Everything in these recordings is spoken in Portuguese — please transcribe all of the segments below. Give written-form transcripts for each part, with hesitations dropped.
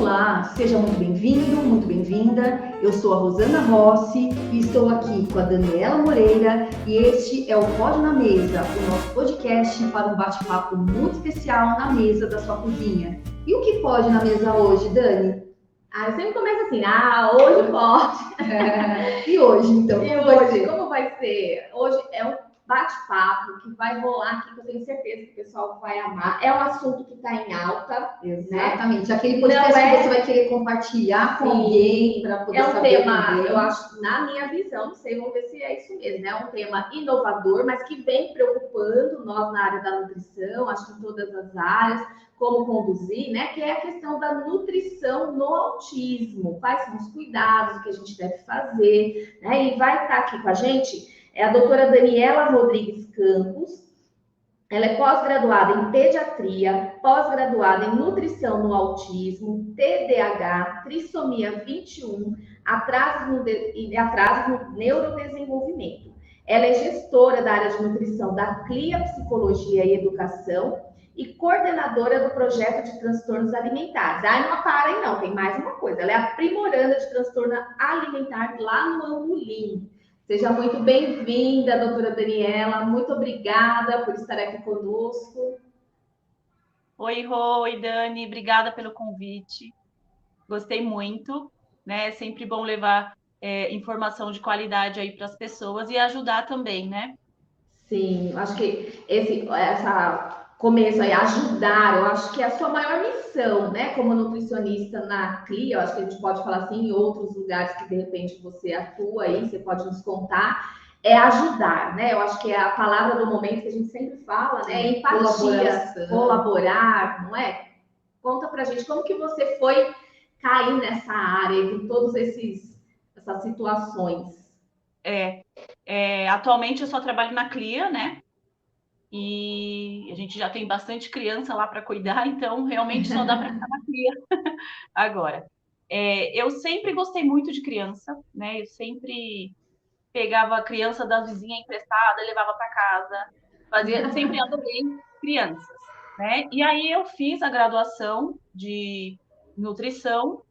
Olá, seja muito bem-vindo, muito bem-vinda. Eu sou a Rosana Rossi e estou aqui com a Daniela Moreira e este é o Pode na Mesa, o nosso podcast para um bate-papo muito especial na mesa da sua cozinha. E o que pode na mesa hoje, Dani? Eu sempre começo assim, hoje pode. E hoje, então, como vai ser? Hoje é um bate-papo que vai rolar aqui, que eu tenho certeza que o pessoal vai amar. É um assunto que está em alta. Exatamente. Né? Aquele podcast que você vai querer compartilhar com alguém para poder saber. É um tema, eu acho, na minha visão, não sei, vamos ver se é isso mesmo, né? É um tema inovador, mas que vem preocupando nós na área da nutrição, acho que em todas as áreas, como conduzir, né? Que é a questão da nutrição no autismo. Quais são os cuidados que a gente deve fazer, né? E vai estar aqui com a gente a doutora Daniela Rodrigues Campos. Ela é pós-graduada em pediatria, pós-graduada em nutrição no autismo, TDAH, trissomia 21, atrasos no neurodesenvolvimento. Ela é gestora da área de nutrição da CLIA Psicologia e Educação e coordenadora do projeto de transtornos alimentares. Não para aí não, tem mais uma coisa. Ela é aprimoranda de transtorno alimentar lá no Angolim. Seja muito bem-vinda, doutora Daniela. Muito obrigada por estar aqui conosco. Oi, Dani. Obrigada pelo convite. Gostei muito, né? É sempre bom levar informação de qualidade aí para as pessoas e ajudar também, né? Sim, acho que essa começo aí, ajudar, eu acho que é a sua maior missão, né? Como nutricionista na CLIA, eu acho que a gente pode falar assim, em outros lugares que de repente você atua aí, você pode nos contar, é ajudar, né? Eu acho que é a palavra do momento que a gente sempre fala, né? É empatia, colaborar, não é? Conta pra gente como que você foi cair nessa área, com todas essas situações. Atualmente eu só trabalho na CLIA, né? E a gente já tem bastante criança lá para cuidar, então realmente só dá para ficar na CLIA agora. Eu sempre gostei muito de criança, né? Eu sempre pegava a criança da vizinha emprestada, levava para casa, sempre adorei crianças, né? E aí eu fiz a graduação de nutrição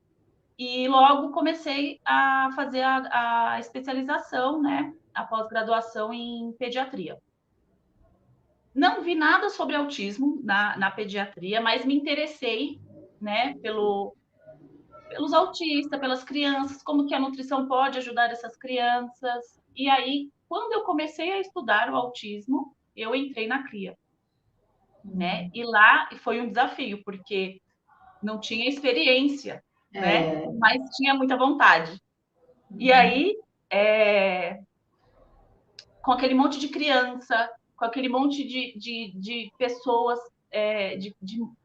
e logo comecei a fazer a especialização, né? A pós-graduação em pediatria. Não vi nada sobre autismo na pediatria, mas me interessei, né, pelos autistas, pelas crianças, como que a nutrição pode ajudar essas crianças. E aí, quando eu comecei a estudar o autismo, eu entrei na CLIA, né? E lá foi um desafio, porque não tinha experiência, né? Mas tinha muita vontade. E aí, com aquele monte de criança, com aquele monte de pessoas, de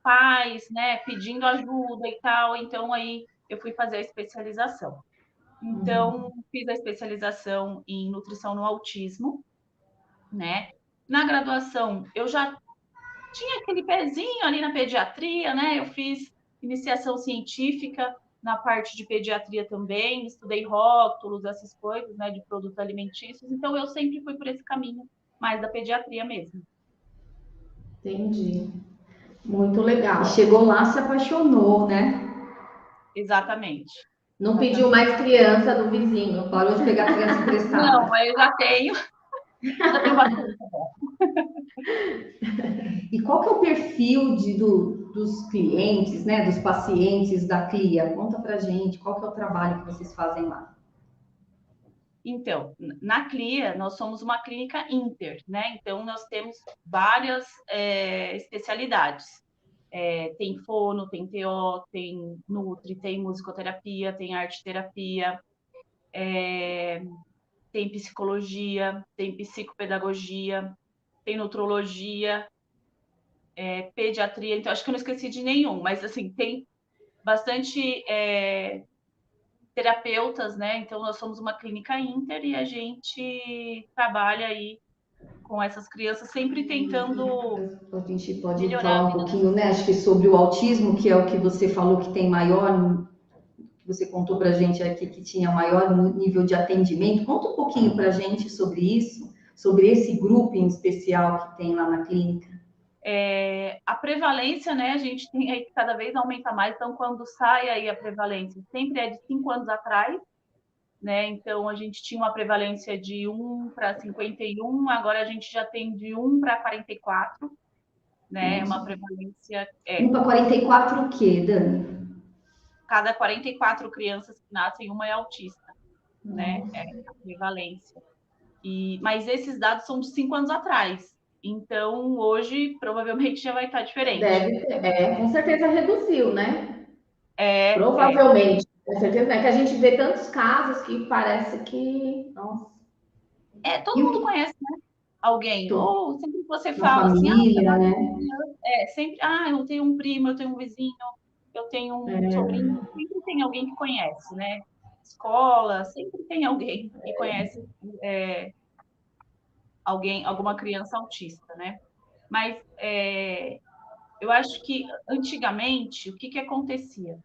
pais, né, pedindo ajuda e tal. Então, aí eu fui fazer a especialização. Então, fiz a especialização em nutrição no autismo, né? Na graduação, eu já tinha aquele pezinho ali na pediatria, né? Eu fiz iniciação científica na parte de pediatria também, estudei rótulos, essas coisas, né, de produtos alimentícios. Então, eu sempre fui por esse caminho mais da pediatria mesmo. Entendi. Muito legal. E chegou lá, se apaixonou, né? Exatamente. Não pediu mais criança do vizinho, parou de pegar criança emprestada. Não, mas eu já tenho bastante. E qual que é o perfil dos clientes, né, dos pacientes da CLIA? Conta pra gente, qual que é o trabalho que vocês fazem lá? Então, na CLIA, nós somos uma clínica inter, né? Então, nós temos várias especialidades. Tem fono, tem TO, tem nutri, tem musicoterapia, tem arte-terapia, tem psicologia, tem psicopedagogia, tem nutrologia, pediatria. Então, acho que eu não esqueci de nenhum, mas, assim, tem bastante terapeutas, né? Então, nós somos uma clínica inter e a gente trabalha aí com essas crianças, sempre tentando. A gente pode falar um pouquinho, né? Acho que sobre o autismo, que é o que você falou que tem maior, que você contou para a gente aqui que tinha maior nível de atendimento. Conta um pouquinho para a gente sobre isso, sobre esse grupo em especial que tem lá na clínica. A prevalência, né, a gente tem aí que cada vez aumenta mais, então quando sai aí a prevalência, sempre é de 5 anos atrás, né, então a gente tinha uma prevalência de 1 para 51, agora a gente já tem de 1 para 44, né, Nossa. uma prevalência... 1 para 44 o quê, Dani? Cada 44 crianças que nascem, uma é autista, né, é a prevalência. Mas esses dados são de 5 anos atrás. Então, hoje, provavelmente, já vai estar diferente. Deve ter. Com certeza reduziu, né? É. Provavelmente. Com certeza, né? Que a gente vê tantos casos que parece que... Nossa. Todo mundo conhece, né? Alguém. Ou sempre que você Uma fala família, assim, né? sempre, eu tenho um primo, eu tenho um vizinho, eu tenho um sobrinho. Sempre tem alguém que conhece, né? Escola, sempre tem alguém que conhece alguma criança autista, né? Mas eu acho que antigamente, o que acontecia?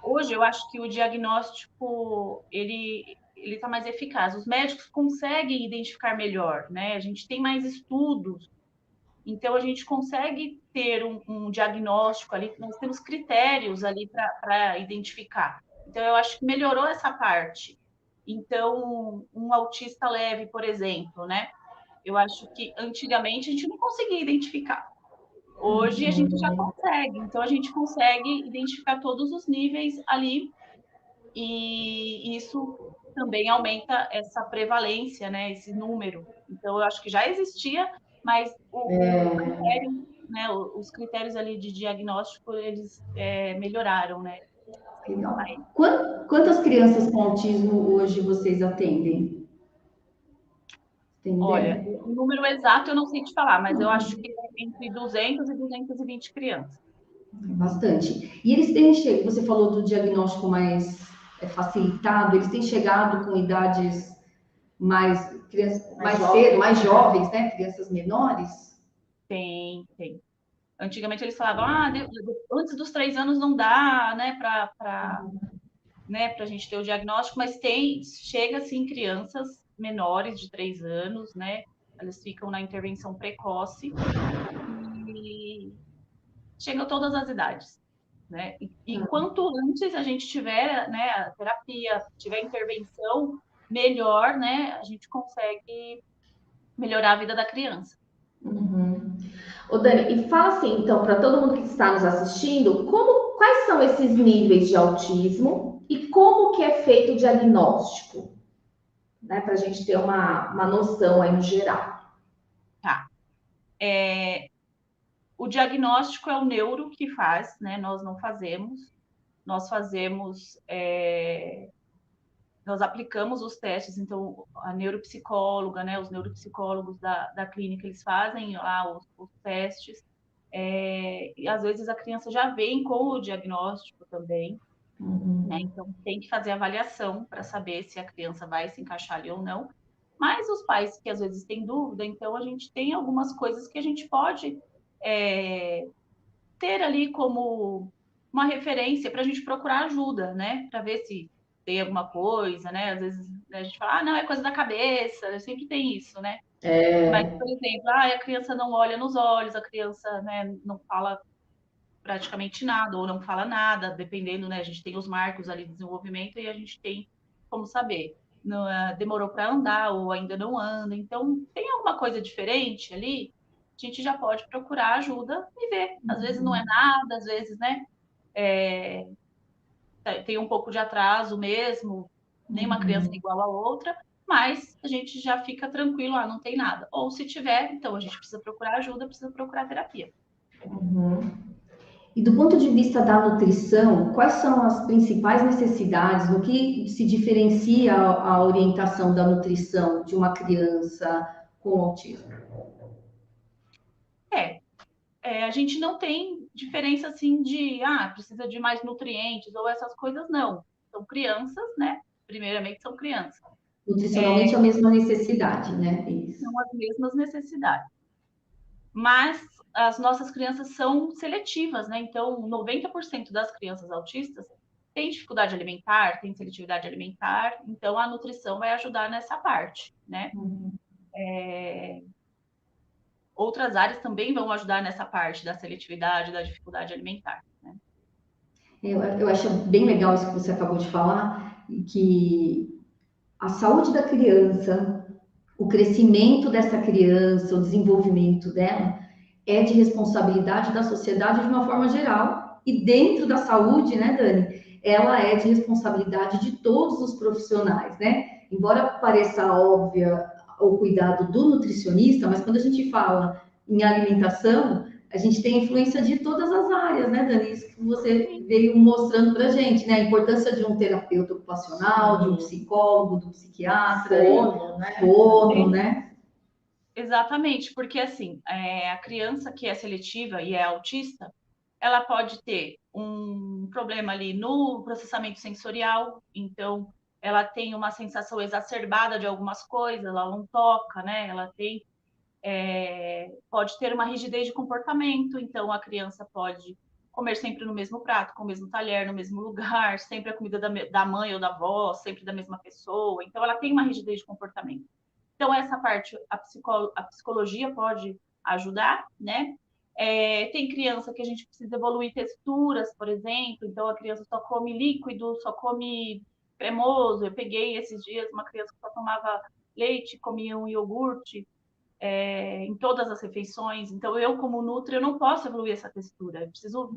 Hoje eu acho que o diagnóstico ele está mais eficaz. Os médicos conseguem identificar melhor, né? A gente tem mais estudos, então a gente consegue ter um diagnóstico ali. Nós temos critérios ali para identificar. Então eu acho que melhorou essa parte. Então um autista leve, por exemplo, né? Eu acho que antigamente a gente não conseguia identificar. Hoje a gente já consegue, então a gente consegue identificar todos os níveis ali e isso também aumenta essa prevalência, né, esse número. Então eu acho que já existia, mas o critério, né, os critérios ali de diagnóstico eles melhoraram, né? Legal. Quantas crianças com autismo hoje vocês atendem? Tem Olha, ideia? o número exato eu não sei te falar, mas eu acho que é entre 200 e 220 crianças. Bastante. E eles têm chegado, você falou do diagnóstico mais facilitado, eles têm chegado com idades mais cedo, mais jovens, né? Crianças menores? Tem. Antigamente eles falavam, antes dos 3 anos não dá, né, para a gente ter o diagnóstico, mas chega assim crianças menores de 3 anos, né? Elas ficam na intervenção precoce e chegam todas as idades, né? E quanto antes a gente tiver, né, a terapia, tiver intervenção, melhor, né? A gente consegue melhorar a vida da criança. Ô Dani, e fala assim, então, para todo mundo que está nos assistindo, quais são esses níveis de autismo e como que é feito o diagnóstico, né? Para a gente ter uma noção aí no geral. Tá. O diagnóstico é o neuro que faz, né? Nós não fazemos. Nós fazemos, nós aplicamos os testes, então a neuropsicóloga, né, os neuropsicólogos da clínica, eles fazem lá os testes, e às vezes a criança já vem com o diagnóstico também, né, então tem que fazer avaliação para saber se a criança vai se encaixar ali ou não, mas os pais que às vezes têm dúvida, então a gente tem algumas coisas que a gente pode ter ali como uma referência para a gente procurar ajuda, né? Para ver se tem alguma coisa, né? Às vezes a gente fala, não, é coisa da cabeça, sempre tem isso, né? Mas, por exemplo, a criança não olha nos olhos, a criança, né, não fala praticamente nada ou não fala nada, dependendo, né? A gente tem os marcos ali de desenvolvimento e a gente tem como saber. Não, demorou para andar ou ainda não anda. Então, tem alguma coisa diferente ali, a gente já pode procurar ajuda e ver. Às vezes não é nada, às vezes, né? Tem um pouco de atraso mesmo, nenhuma criança é igual a outra, mas a gente já fica tranquilo, não tem nada. Ou se tiver, então a gente precisa procurar ajuda, precisa procurar terapia. E do ponto de vista da nutrição, quais são as principais necessidades, no que se diferencia a orientação da nutrição de uma criança com autismo? A gente não tem diferença assim de, precisa de mais nutrientes ou essas coisas, não. São crianças, né? Primeiramente são crianças. Nutricionalmente é a mesma necessidade, né? Isso. São as mesmas necessidades. Mas as nossas crianças são seletivas, né? Então, 90% das crianças autistas têm dificuldade alimentar, têm seletividade alimentar, então a nutrição vai ajudar nessa parte, né? outras áreas também vão ajudar nessa parte da seletividade, da dificuldade alimentar, né? Eu acho bem legal isso que você acabou de falar, que a saúde da criança, o crescimento dessa criança, o desenvolvimento dela, é de responsabilidade da sociedade de uma forma geral. E dentro da saúde, né, Dani, ela é de responsabilidade de todos os profissionais, né? Embora pareça óbvia o cuidado do nutricionista, mas quando a gente fala em alimentação, a gente tem influência de todas as áreas, né, Dani? Isso que você veio mostrando para a gente, né? A importância de um terapeuta ocupacional, de um psicólogo, do psiquiatra, fono, né? Exatamente, porque assim, a criança que é seletiva e é autista, ela pode ter um problema ali no processamento sensorial, então ela tem uma sensação exacerbada de algumas coisas, ela não toca, né? Ela tem, pode ter uma rigidez de comportamento, então a criança pode comer sempre no mesmo prato, com o mesmo talher, no mesmo lugar, sempre a comida da mãe ou da avó, sempre da mesma pessoa, então ela tem uma rigidez de comportamento. Então, essa parte a psicologia pode ajudar, né? Tem criança que a gente precisa evoluir texturas, por exemplo, então a criança só come líquido, só come cremoso. Eu peguei esses dias uma criança que só tomava leite, comia um iogurte em todas as refeições. Então, eu, como nutri, eu não posso evoluir essa textura. Eu preciso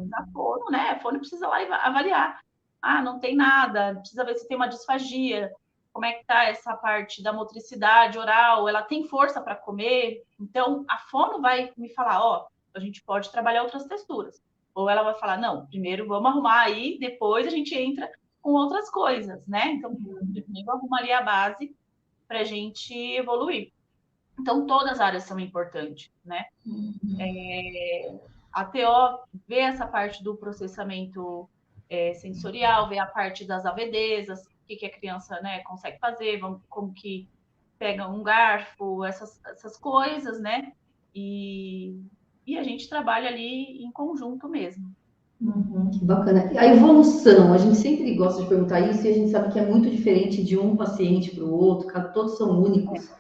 da fono, né? A fono precisa lá avaliar. Ah, não tem nada, precisa ver se tem uma disfagia. Como é que tá essa parte da motricidade oral? Ela tem força para comer? Então, a fono vai me falar, ó, a gente pode trabalhar outras texturas. Ou ela vai falar, não, primeiro vamos arrumar aí, depois a gente entra com outras coisas, né? Então, primeiro arruma ali a base para a gente evoluir. Então, todas as áreas são importantes, né? A TO vê essa parte do processamento sensorial, vê a parte das AVDs, o que a criança, né, consegue fazer, como que pega um garfo, essas coisas, né? E a gente trabalha ali em conjunto mesmo. Que bacana. A evolução, a gente sempre gosta de perguntar isso e a gente sabe que é muito diferente de um paciente para o outro, todos são únicos.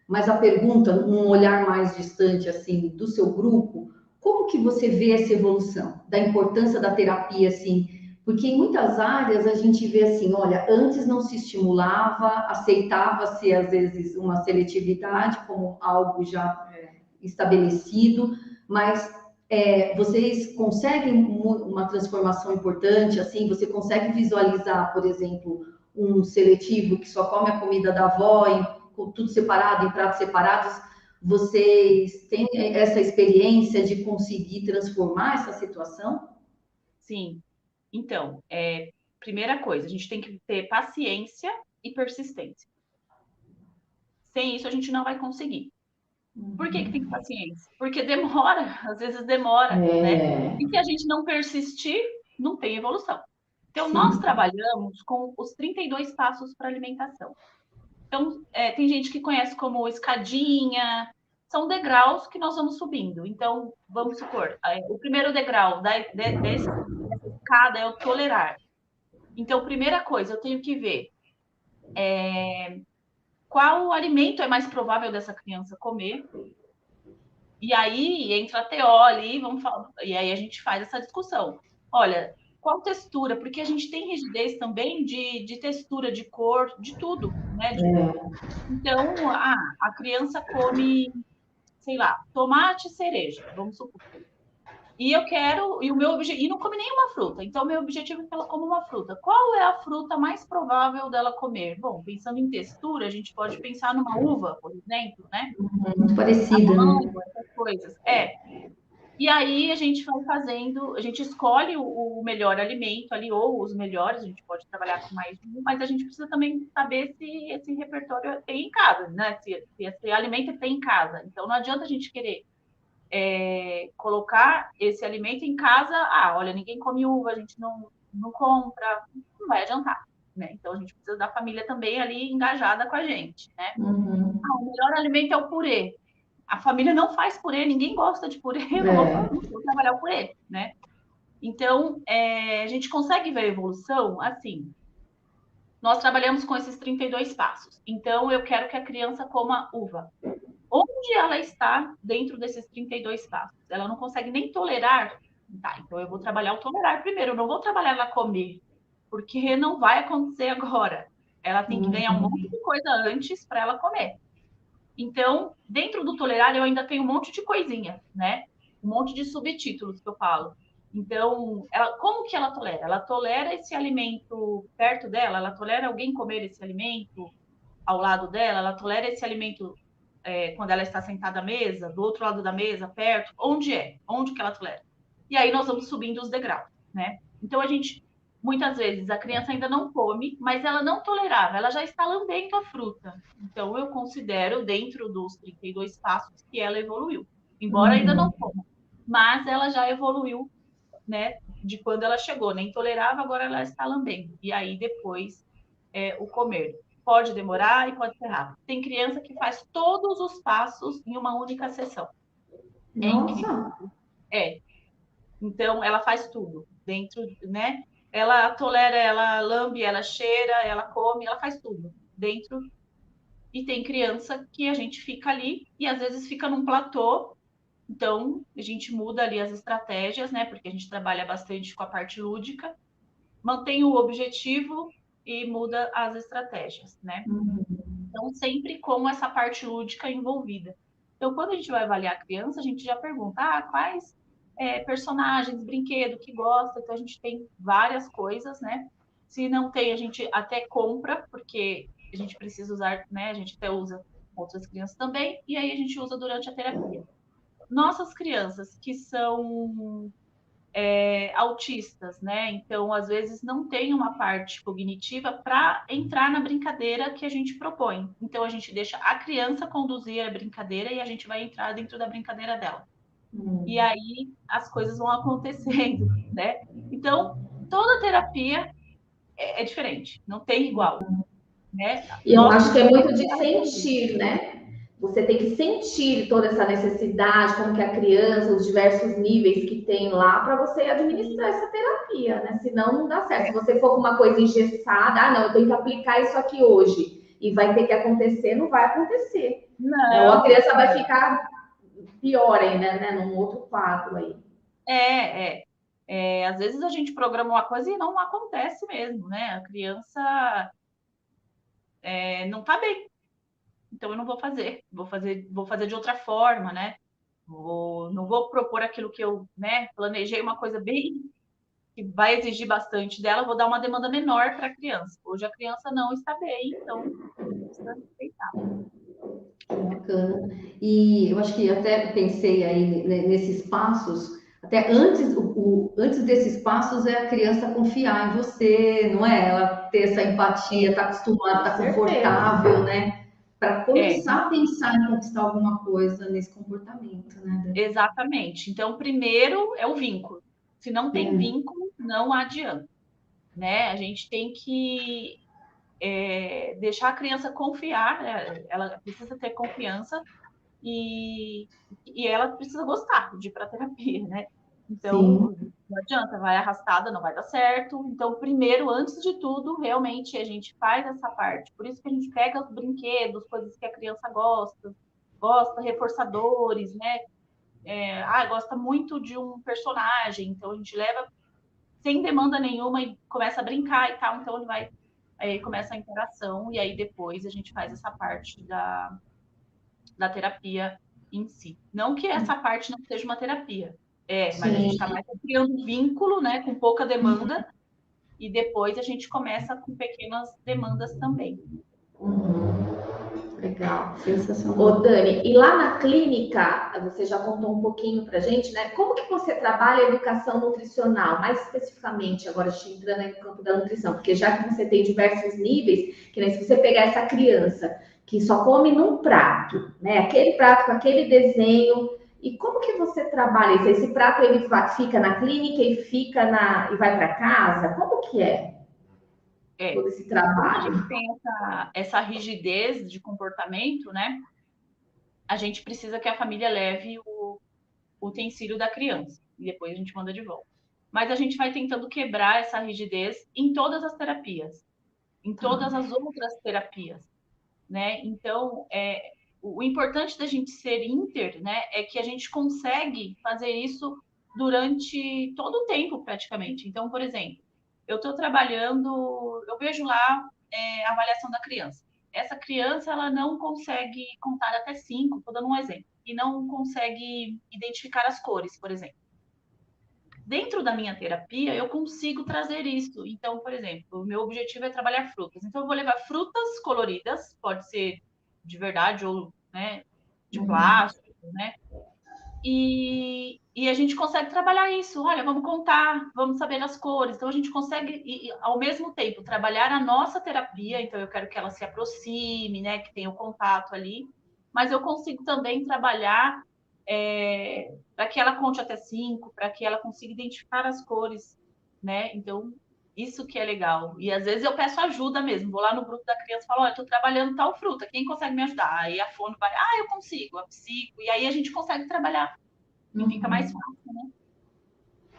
Mas a pergunta, um olhar mais distante assim do seu grupo, como que você vê essa evolução da importância da terapia assim? Porque em muitas áreas a gente vê assim, olha, antes não se estimulava, aceitava-se às vezes uma seletividade como algo já estabelecido, mas vocês conseguem uma transformação importante assim? Você consegue visualizar, por exemplo, um seletivo que só come a comida da avó tudo separado, em pratos separados, vocês têm essa experiência de conseguir transformar essa situação? Sim. Então, primeira coisa, a gente tem que ter paciência e persistência. Sem isso, a gente não vai conseguir. Por que tem paciência? Porque demora, às vezes demora, né? E se a gente não persistir, não tem evolução. Então, sim, nós trabalhamos com os 32 passos para alimentação. Então, tem gente que conhece como escadinha, são degraus que nós vamos subindo. Então, vamos supor, o primeiro degrau dessa escada é o tolerar. Então, primeira coisa, eu tenho que ver qual alimento é mais provável dessa criança comer. E aí entra a TO ali, vamos falar, e aí a gente faz essa discussão. Olha, qual textura? Porque a gente tem rigidez também de textura, de cor, de tudo, né? Então, a criança come, sei lá, tomate e cereja, vamos supor. E eu quero, e o meu objetivo, e não come nenhuma fruta. Então, o meu objetivo é que ela coma uma fruta. Qual é a fruta mais provável dela comer? Bom, pensando em textura, a gente pode pensar numa uva, por exemplo, né? Muito parecida, né? Essas coisas. E aí a gente vai fazendo, a gente escolhe o melhor alimento ali, ou os melhores, a gente pode trabalhar com mais de um, mas a gente precisa também saber se esse repertório tem em casa, né? Se esse alimento tem em casa. Então não adianta a gente querer colocar esse alimento em casa, olha, ninguém come uva, a gente não compra, não vai adiantar, né? Então a gente precisa da família também ali engajada com a gente, né? O melhor alimento é o purê. A família não faz purê, ninguém gosta de purê, eu vou trabalhar o purê, né? Então, a gente consegue ver a evolução assim. Nós trabalhamos com esses 32 passos. Então, eu quero que a criança coma uva. onde ela está dentro desses 32 passos. Ela não consegue nem tolerar. Tá, então eu vou trabalhar o tolerar primeiro, eu não vou trabalhar ela comer, porque não vai acontecer agora. Ela tem que ganhar um monte de coisa antes para ela comer. Então, dentro do tolerar, eu ainda tenho um monte de coisinha, né? Um monte de subtítulos que eu falo. Então, como que ela tolera? Ela tolera esse alimento perto dela? Ela tolera alguém comer esse alimento ao lado dela? Ela tolera esse alimento quando ela está sentada à mesa, do outro lado da mesa, perto? Onde é? Onde que ela tolera? E aí nós vamos subindo os degraus, né? Então, muitas vezes, a criança ainda não come, mas ela não tolerava, ela já está lambendo a fruta. Então, eu considero, dentro dos 32 passos, que ela evoluiu. Embora ainda não coma, mas ela já evoluiu, né? De quando ela chegou, nem tolerava, agora ela está lambendo. E aí, depois, o comer. Pode demorar e pode ser rápido. Tem criança que faz todos os passos em uma única sessão. É incrível. Nossa! Então, ela faz tudo dentro, né? Ela tolera, ela lambe, ela cheira, ela come, ela faz tudo dentro. E tem criança que a gente fica ali e às vezes fica num platô. Então, a gente muda ali as estratégias, né? Porque a gente trabalha bastante com a parte lúdica, mantém o objetivo e muda as estratégias, né? Então, sempre com essa parte lúdica envolvida. Então, quando a gente vai avaliar a criança, a gente já pergunta, quais personagens, brinquedo que gosta. Então, a gente tem várias coisas, né? Se não tem, a gente até compra, porque a gente precisa usar, né? A gente até usa outras crianças também, e aí a gente usa durante a terapia. Nossas crianças que são autistas, né? Então, às vezes, não tem uma parte cognitiva para entrar na brincadeira que a gente propõe. Então, a gente deixa a criança conduzir a brincadeira e a gente vai entrar dentro da brincadeira dela. E aí as coisas vão acontecendo, né? Então, toda terapia é diferente, não tem igual, né? E eu acho que é muito de sentir, né? Você tem que sentir toda essa necessidade, como que a criança, os diversos níveis que tem lá, para você administrar essa terapia, né? Senão não dá certo. Se você for com uma coisa engessada, não, eu tenho que aplicar isso aqui hoje, e vai ter que acontecer, não vai acontecer. Não. Ou a criança vai ficar pior ainda, né? Num outro quadro aí. Às vezes a gente programa uma coisa e não acontece mesmo, né? A criança não tá bem. Então eu não vou fazer. Vou fazer de outra forma, né? Não vou propor aquilo que eu, né, planejei uma coisa bem que vai exigir bastante dela, vou dar uma demanda menor para a criança. Hoje a criança não está bem, então precisa respeitar. Bacana. E eu acho que até pensei aí nesses passos, até antes desses passos é a criança confiar em você, não é? Ela ter essa empatia, estar acostumada, estar confortável, né? Para começar a pensar em conquistar alguma coisa nesse comportamento, né? Exatamente. Então, primeiro é o vínculo. Se não tem vínculo, não adianta, né? A gente tem que deixar a criança confiar, né? Ela precisa ter confiança e ela precisa gostar de ir para terapia, né? Então, não adianta, vai arrastada, não vai dar certo. Então, primeiro, antes de tudo, realmente a gente faz essa parte. Por isso que a gente pega os brinquedos, coisas que a criança gosta, reforçadores, né? Gosta muito de um personagem, então a gente leva sem demanda nenhuma e começa a brincar e tal, então ele vai, aí começa a interação e aí depois a gente faz essa parte da terapia em si. Não que essa parte não seja uma terapia, mas a gente está mais criando vínculo, né, com pouca demanda e depois a gente começa com pequenas demandas também. Legal, sensacional. Ô, Dani, e lá na clínica, você já contou um pouquinho pra gente, né? Como que você trabalha a educação nutricional, mais especificamente, agora entrando no campo da nutrição, porque já que você tem diversos níveis, que nem se você pegar essa criança que só come num prato, né? Aquele prato com aquele desenho, e como que você trabalha isso? Esse prato ele fica na clínica e vai para casa? Como que é? Todo esse trabalho. Quando a gente tem essa rigidez de comportamento, né? A gente precisa que a família leve o utensílio da criança e depois a gente manda de volta. Mas a gente vai tentando quebrar essa rigidez em todas as terapias, em todas as outras terapias, né? Então, o importante da gente ser inter, né, é que a gente consegue fazer isso durante todo o tempo, praticamente. Então, por exemplo, eu estou trabalhando, eu vejo lá a avaliação da criança. Essa criança, ela não consegue contar até 5, estou dando um exemplo, e não consegue identificar as cores, por exemplo. Dentro da minha terapia, eu consigo trazer isso. Então, por exemplo, o meu objetivo é trabalhar frutas. Então, eu vou levar frutas coloridas, pode ser de verdade ou, né, de plástico, né? E a gente consegue trabalhar isso. Olha, vamos contar, vamos saber as cores. Então, a gente consegue, ao mesmo tempo, trabalhar a nossa terapia. Então, eu quero que ela se aproxime, né? Que tenha o contato ali. Mas eu consigo também trabalhar para que ela conte até 5, para que ela consiga identificar as cores, né? Então, isso que é legal. E às vezes eu peço ajuda mesmo. Vou lá no grupo da criança e falo, olha, estou trabalhando tal fruta, quem consegue me ajudar? Aí a fono vai, eu consigo, a psico, e aí a gente consegue trabalhar. E fica mais fácil, né?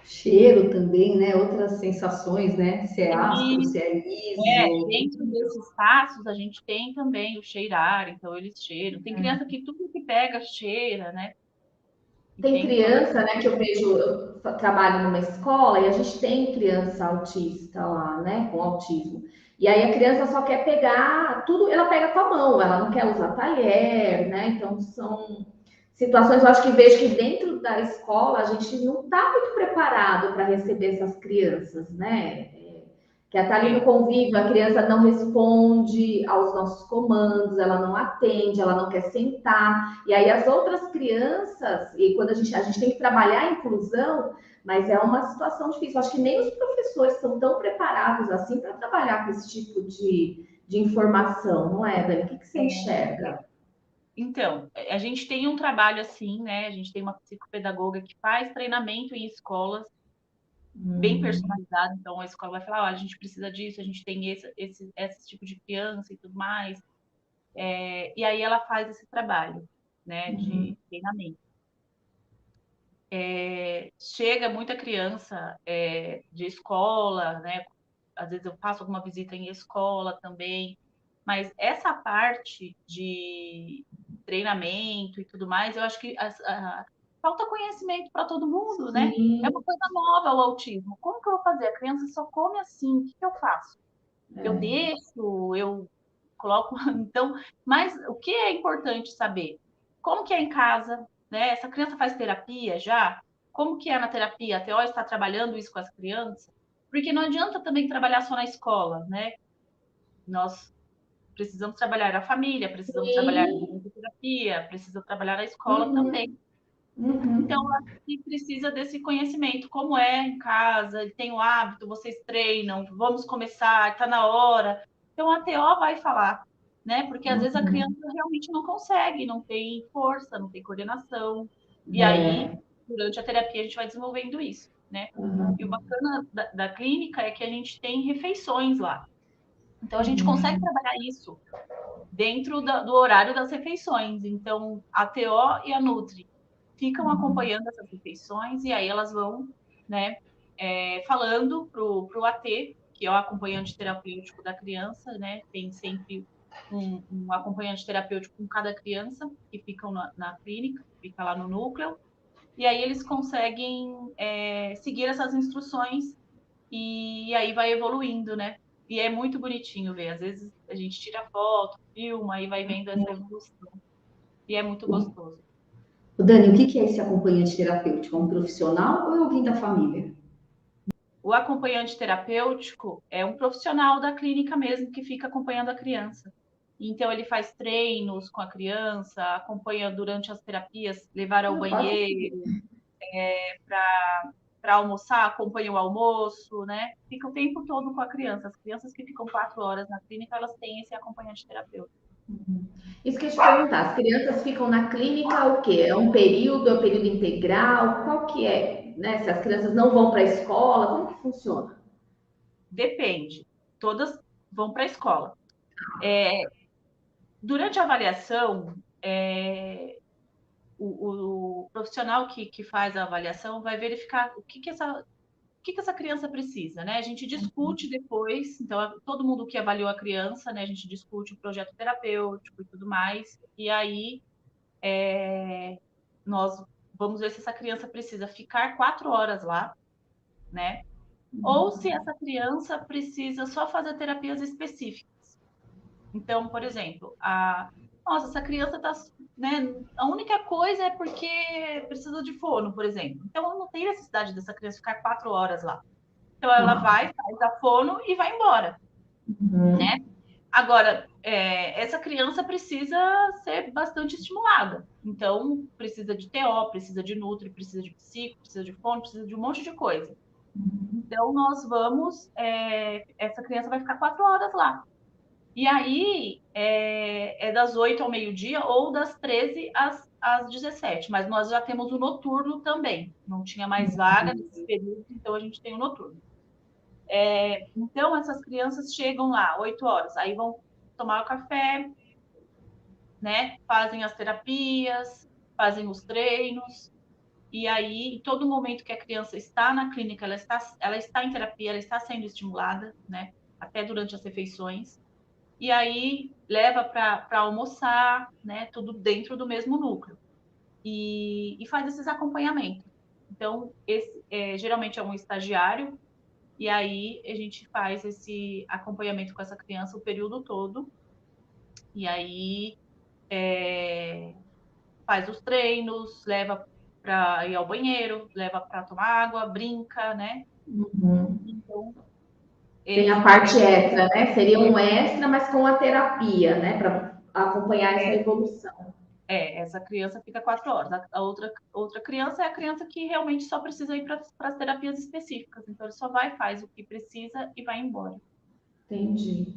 Cheiro também, né? Outras sensações, né? Se é áspero, se é liso. Dentro desses passos, a gente tem também o cheirar, então eles cheiram. Tem criança que tudo que pega cheira, né? E Tem tem todo esse... criança, né, que eu vejo, eu trabalho numa escola e a gente tem criança autista lá, né, com autismo. E aí a criança só quer pegar tudo, ela pega com a mão, ela não quer usar talher, né? Então são situações, eu acho que vejo que dentro da escola a gente não está muito preparado para receber essas crianças, né? Que está ali no convívio, a criança não responde aos nossos comandos, ela não atende, ela não quer sentar. E aí as outras crianças, e quando a gente tem que trabalhar a inclusão, mas é uma situação difícil. Acho que nem os professores estão tão preparados assim para trabalhar com esse tipo de informação, não é, Dani? O que você enxerga? Então, a gente tem um trabalho assim, né? A gente tem uma psicopedagoga que faz treinamento em escolas bem personalizado. Então, a escola vai falar, olha, a gente precisa disso, a gente tem esse tipo de criança e tudo mais. E aí ela faz esse trabalho, né, de treinamento. Chega muita criança de escola, né? Às vezes eu faço alguma visita em escola também, mas essa parte de treinamento e tudo mais, eu acho que falta conhecimento para todo mundo, né? É Sim, uma coisa nova o autismo. Como que eu vou fazer? A criança só come assim, o que que eu faço? Eu deixo, eu coloco. Então, mas o que é importante saber? Como que é em casa, né? Essa criança faz terapia já? Como que é na terapia? A TO está trabalhando isso com as crianças? Porque não adianta também trabalhar só na escola, né? Nós precisamos trabalhar a família, precisamos trabalhar sim. a terapia, precisamos trabalhar a escola Uhum, também. Então, uhum. acho que precisa desse conhecimento, como é em casa, tem o hábito, vocês treinam, vamos começar, está na hora. Então, a TO vai falar, né? Porque às vezes a criança realmente não consegue, não tem força, não tem coordenação. E aí, É, durante a terapia, a gente vai desenvolvendo isso, né? E o uhum, bacana da clínica é que a gente tem refeições lá. Então, a gente consegue trabalhar isso dentro do horário das refeições. Então, a TO e a Nutri ficam acompanhando essas refeições e aí elas vão, né, falando pro AT, que é o acompanhante terapêutico da criança, né, tem sempre um acompanhante terapêutico com cada criança que ficam na clínica, fica lá no núcleo, e aí eles conseguem seguir essas instruções e aí vai evoluindo, né? E é muito bonitinho ver. Às vezes a gente tira foto, filma e vai vendo essa evolução. E é muito gostoso. Dani, o que é esse acompanhante terapêutico? É um profissional ou é alguém da família? O acompanhante terapêutico é um profissional da clínica mesmo que fica acompanhando a criança. Então, ele faz treinos com a criança, acompanha durante as terapias, levar ao banheiro, para almoçar, acompanha o almoço, né? Fica o tempo todo com a criança. As crianças que ficam 4 horas na clínica, elas têm esse acompanhante terapêutico. Isso que eu ia te perguntar, as crianças ficam na clínica o quê? É um período integral? Qual que é? Né? Se as crianças não vão para a escola, como que funciona? Depende. Todas vão para a escola. Durante a avaliação, o profissional que faz a avaliação vai verificar o que essa que essa criança precisa, né? A gente discute depois, então todo mundo que avaliou a criança, né? A gente discute o projeto terapêutico e tudo mais, e aí nós vamos ver se essa criança precisa ficar 4 horas lá, né? Ou se essa criança precisa só fazer terapias específicas. Então, por exemplo, nossa, essa criança está, né? A única coisa é porque precisa de fono, por exemplo. Então, não tem necessidade dessa criança ficar 4 horas lá. Então, ela vai, faz a fono e vai embora, né? Agora, essa criança precisa ser bastante estimulada. Então, precisa de TO, precisa de Nutri, precisa de psico, precisa de fono, precisa de um monte de coisa. Então, nós vamos... essa criança vai ficar 4 horas lá. E aí, é das 8 ao meio-dia ou das 13 às 17. Mas nós já temos o noturno também. Não tinha mais vaga nesse período, então a gente tem o noturno. Então, essas crianças chegam lá, 8 horas. Aí vão tomar o café, né? Fazem as terapias, fazem os treinos. E aí, em todo momento que a criança está na clínica, ela está em terapia, ela está sendo estimulada, né? Até durante as refeições. E aí leva para almoçar, né? Tudo dentro do mesmo núcleo. E faz esses acompanhamentos. Então, geralmente é um estagiário, e aí a gente faz esse acompanhamento com essa criança o período todo. E aí faz os treinos, leva para ir ao banheiro, leva para tomar água, brinca, né? Então, tem a parte extra, né? Seria um extra, mas com a terapia, né? Para acompanhar essa evolução. Essa criança fica 4 horas. A outra criança é a criança que realmente só precisa ir para as terapias específicas. Então, ele só vai, faz o que precisa e vai embora. Entendi.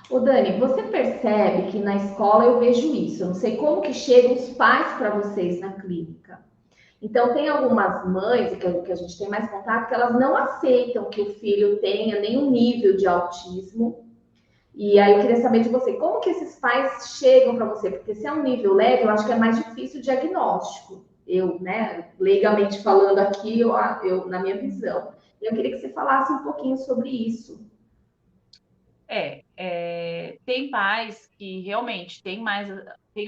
Ô Dani, você percebe que na escola eu vejo isso. Eu não sei como que chegam os pais para vocês na clínica. Então, tem algumas mães, que a gente tem mais contato, que elas não aceitam que o filho tenha nenhum nível de autismo. E aí eu queria saber de você, como que esses pais chegam para você? Porque se é um nível leve, eu acho que é mais difícil o diagnóstico. Eu, né, leigamente falando aqui, eu na minha visão. Eu queria que você falasse um pouquinho sobre isso. Tem pais que realmente tem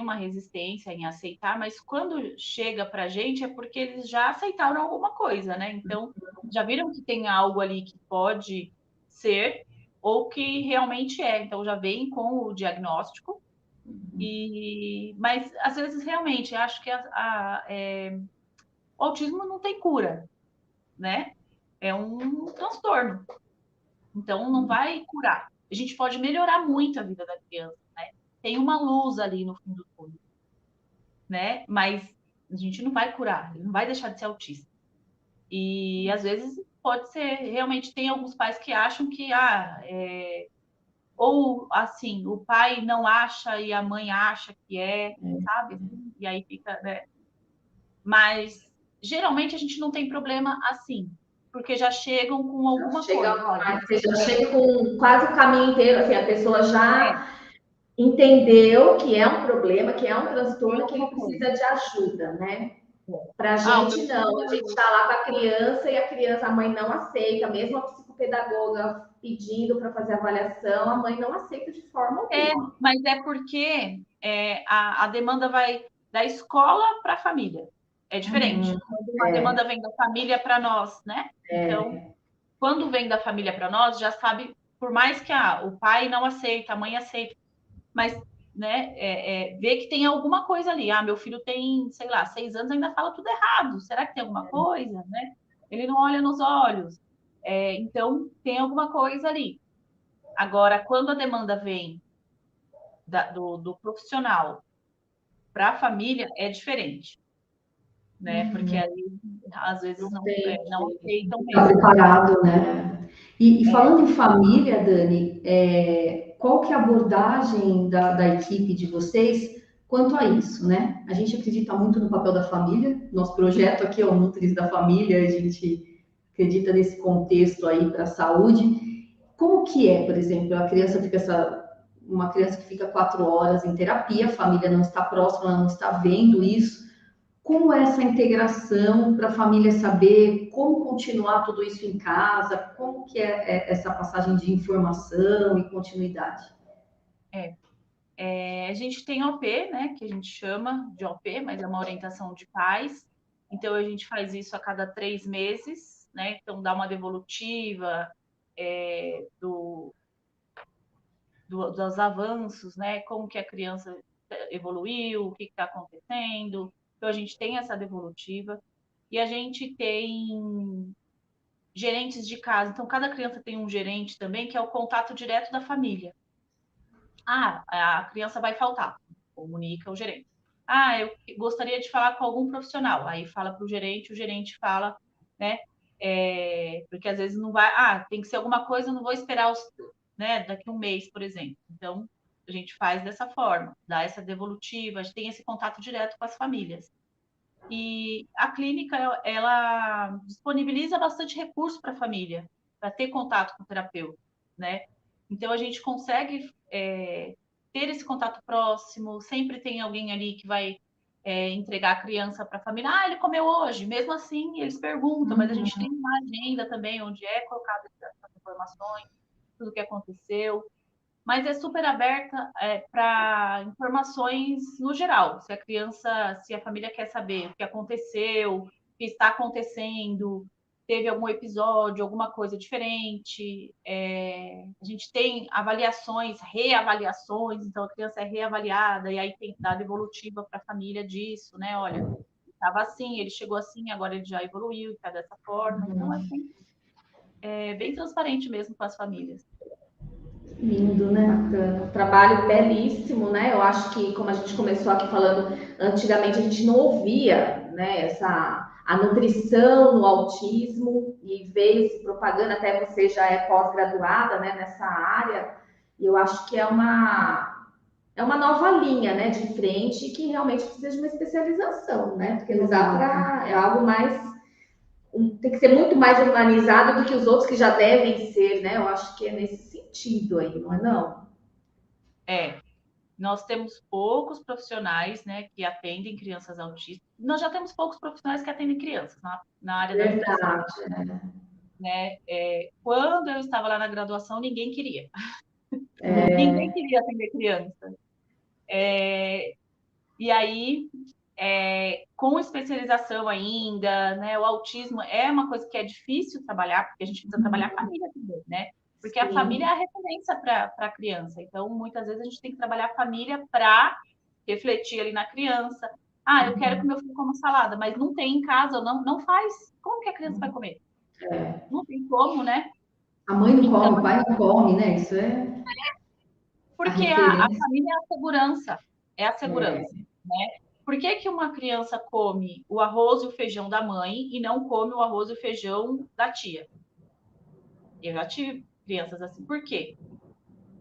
uma resistência em aceitar, mas quando chega para a gente é porque eles já aceitaram alguma coisa, né? Então, já viram que tem algo ali que pode ser ou que realmente é. Então, já vem com o diagnóstico. Mas, às vezes, realmente, acho que o autismo não tem cura, né? É um transtorno. Então, não vai curar. A gente pode melhorar muito a vida da criança, né? Tem uma luz ali no fim do túnel, né? Mas a gente não vai curar, ele não vai deixar de ser autista. E às vezes pode ser, realmente tem alguns pais que acham que ou assim, o pai não acha e a mãe acha que sabe? E aí fica, né? Mas geralmente a gente não tem problema assim, porque já chegam com alguma coisa. Olha, você já chega com quase o caminho inteiro, assim, a pessoa já entendeu que é um problema, que é um transtorno, que ele precisa de ajuda, né? Pra gente não, a gente tá lá com a criança e a mãe não aceita, mesmo a psicopedagoga pedindo para fazer avaliação, a mãe não aceita de forma alguma. Mas é porque a demanda vai da escola para a família. É diferente. Quando a demanda vem da família para nós, né? Então, quando vem da família para nós, já sabe, por mais que o pai não aceita, a mãe aceita, mas né, vê que tem alguma coisa ali. Meu filho tem, sei lá, 6 anos, ainda fala tudo errado. Será que tem alguma coisa, né? Ele não olha nos olhos. Então, tem alguma coisa ali. Agora, quando a demanda vem do profissional para a família, é diferente. Né? Porque aí, às vezes, não aceitam mesmo. Está preparado, né? E falando em família, Dani, qual que é a abordagem da equipe de vocês quanto a isso, né? A gente acredita muito no papel da família, nosso projeto aqui é o Nutris da Família, a gente acredita nesse contexto aí para a saúde. Como que por exemplo, uma criança que fica 4 horas em terapia, a família não está próxima, ela não está vendo isso. como é essa integração para a família saber como continuar tudo isso em casa, como que é essa passagem de informação e continuidade? A gente tem OP, né, que a gente chama de OP, mas é uma orientação de pais. Então, a gente faz isso a cada 3 meses, né? Então, dá uma devolutiva dos avanços, né? Como que a criança evoluiu, o que está acontecendo. Então, a gente tem essa devolutiva. E a gente tem gerentes de casa. Então, cada criança tem um gerente também, que é o contato direto da família. A criança vai faltar, comunica o gerente. Eu gostaria de falar com algum profissional. Aí fala para o gerente fala, né? Porque às vezes não vai, tem que ser alguma coisa, eu não vou esperar né, daqui 1 mês, por exemplo. Então, a gente faz dessa forma, dá essa devolutiva, a gente tem esse contato direto com as famílias. E a clínica, ela disponibiliza bastante recurso para a família, para ter contato com o terapeuta, né? Então, a gente consegue ter esse contato próximo, sempre tem alguém ali que vai entregar a criança para a família. Ele comeu hoje? Mesmo assim, eles perguntam, mas a gente tem uma agenda também, onde é colocada essas informações, tudo o que aconteceu. Mas é super aberta para informações no geral. Se a família quer saber o que aconteceu, o que está acontecendo, teve algum episódio, alguma coisa diferente. A gente tem avaliações, reavaliações, então a criança é reavaliada, e aí tem que dar devolutiva para a família disso, né? Olha, estava assim, ele chegou assim, agora ele já evoluiu, está dessa forma. Então, assim, é bem transparente mesmo com as famílias. Lindo, né, bacana. Trabalho belíssimo, né? Eu acho que, como a gente começou aqui falando, antigamente a gente não ouvia, né, a nutrição no autismo, e veio se propagando, até você já é pós-graduada, né, nessa área, e eu acho que é uma nova linha, né, de frente, que realmente precisa de uma especialização, né? Porque não dá para, é algo mais, tem que ser muito mais humanizado do que os outros que já devem ser, né? Eu acho que é nesse sentido aí, não é não? Nós temos poucos profissionais, né, que atendem crianças autistas. Nós já temos poucos profissionais que atendem crianças na área da nutrição, Verdade. né? Quando eu estava lá na graduação, ninguém queria. Ninguém queria atender criança. E aí, com especialização ainda, né, o autismo é uma coisa que é difícil trabalhar, porque a gente precisa trabalhar a família também, né? Porque a família é a referência para a criança. Então, muitas vezes a gente tem que trabalhar a família para refletir ali na criança. Eu quero que meu filho coma salada, mas não tem em casa, não faz. Como que a criança vai comer? Não tem como, né? A mãe não come, o pai não come, né? Isso é Porque a família é a segurança. É a segurança, né? Por que que uma criança come o arroz e o feijão da mãe e não come o arroz e o feijão da tia? Eu já tive crianças assim. Por quê?